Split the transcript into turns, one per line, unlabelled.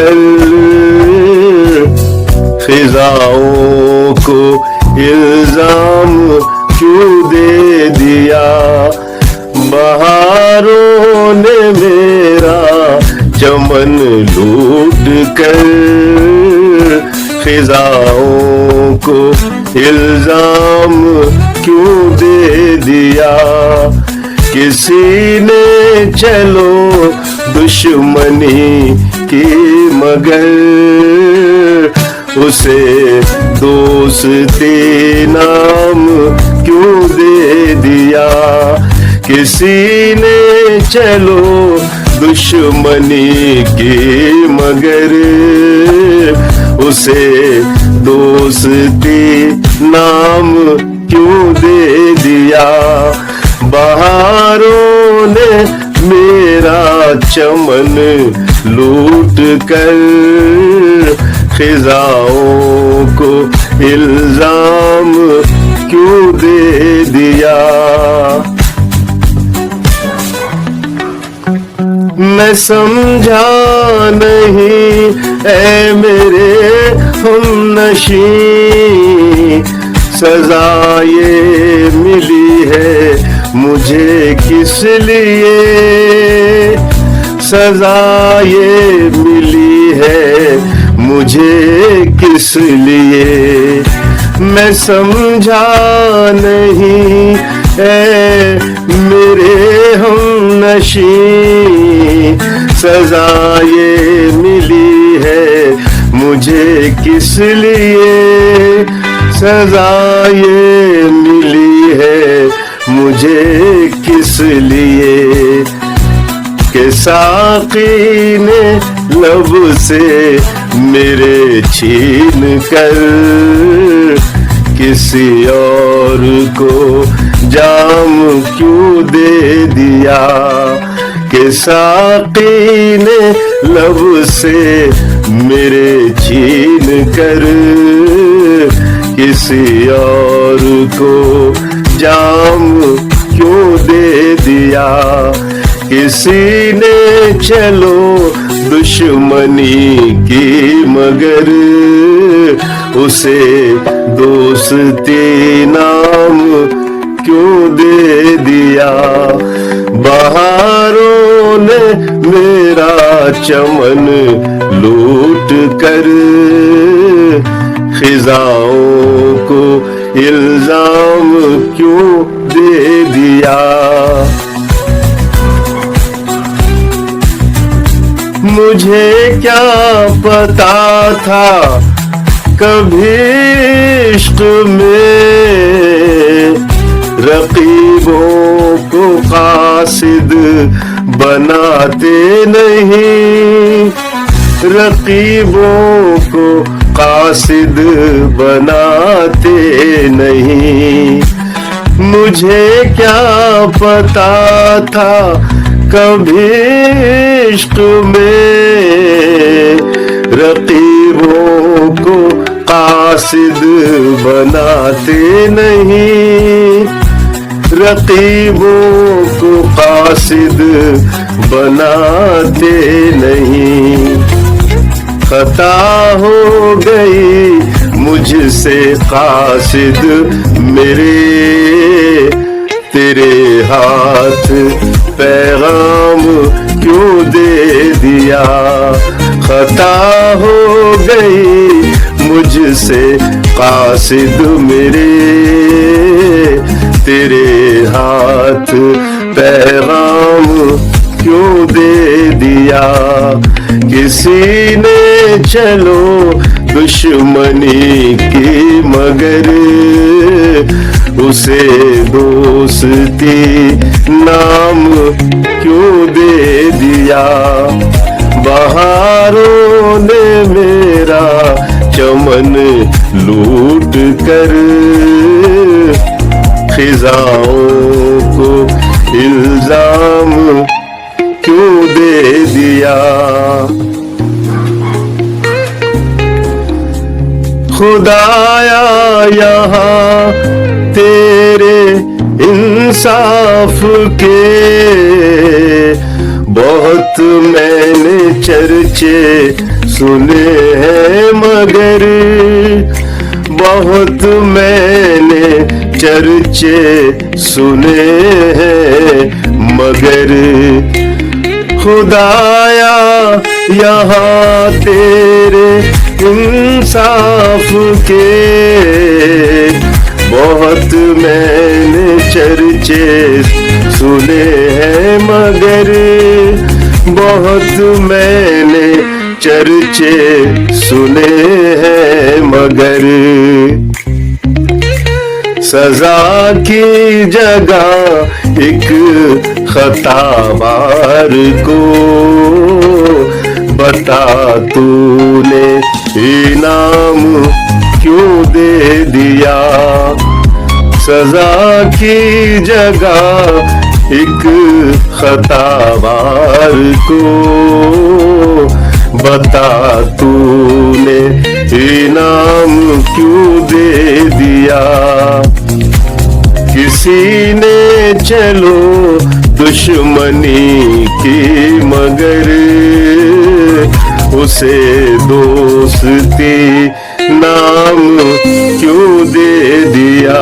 कर खिजाओं को इल्जाम क्यों दे दिया। बहारों ने मेरा चमन लूट कर खिजाओं को इल्जाम क्यों दे दिया। किसी ने चलो दुश्मनी की मगर उसे दोस्ती नाम क्यों दे दिया। किसी ने चलो दुश्मनी की मगर उसे दोस्ती नाम क्यों दे दिया। बहारों ने मेरा चमन लूट कर खिजाओं को इल्जाम क्यों दे दिया। मैं समझा नहीं ऐ मेरे हमनशी सजा ये मिली है मुझे किस लिए। सजा ये मिली है मुझे किस लिए। मैं समझा नहीं ऐ मेरे हमनशी सजा ये मिली है मुझे किस लिए। सजा ये मिली है मुझे किस लिए। के साक़ी ने लब से मेरे छीन कर किसी और को जाम क्यों दे दिया। के साक़ी ने लब से मेरे छीन कर किसी और को जाम क्यों दे दिया। किसी ने चलो दुश्मनी की मगर उसे दोस्ती नाम क्यों दे दिया। बहारों ने मेरा चमन लूट कर खिजाओं को इल्जाम क्यों दे दिया। मुझे क्या पता था कभी इश्क में रकीबों को कासिद बनाते नहीं। रकीबों को कासिद बनाते नहीं। मुझे क्या पता था कभी इश्क में रकीबों को कासिद बनाते नहीं। रकीबों को कासिद बनाते नहीं। खता हो गई मुझसे कासिद मेरे तेरे हाथ पैगाम क्यों दे दिया। खता हो गई मुझसे कासिद मेरे तेरे हाथ पैगाम क्यों दे दिया। किसी ने चलो दुश्मनी की मगर उसे दोस्ती नाम क्यों दे दिया। बहारों ने मेरा चमन लूट कर खिजाओं को इल्जाम क्यों दे दिया। खुदाया यहाँ तेरे इंसाफ के बहुत मैंने चर्चे सुने हैं मगर बहुत मैंने चर्चे सुने हैं मगर खुदाया यहाँ तेरे इंसाफ के बहुत मैंने चर्चे सुने हैं मगर बहुत मैंने चर्चे सुने हैं मगर सजा की जगह एक खतावार को बता तूने इनाम क्यों दे दिया। सजा की जगह एक खतावार को बता तूने इनाम क्यों दे दिया। किसी ने चलो दुश्मनी की मगर उसे दोस्ती नाम क्यों दे दिया।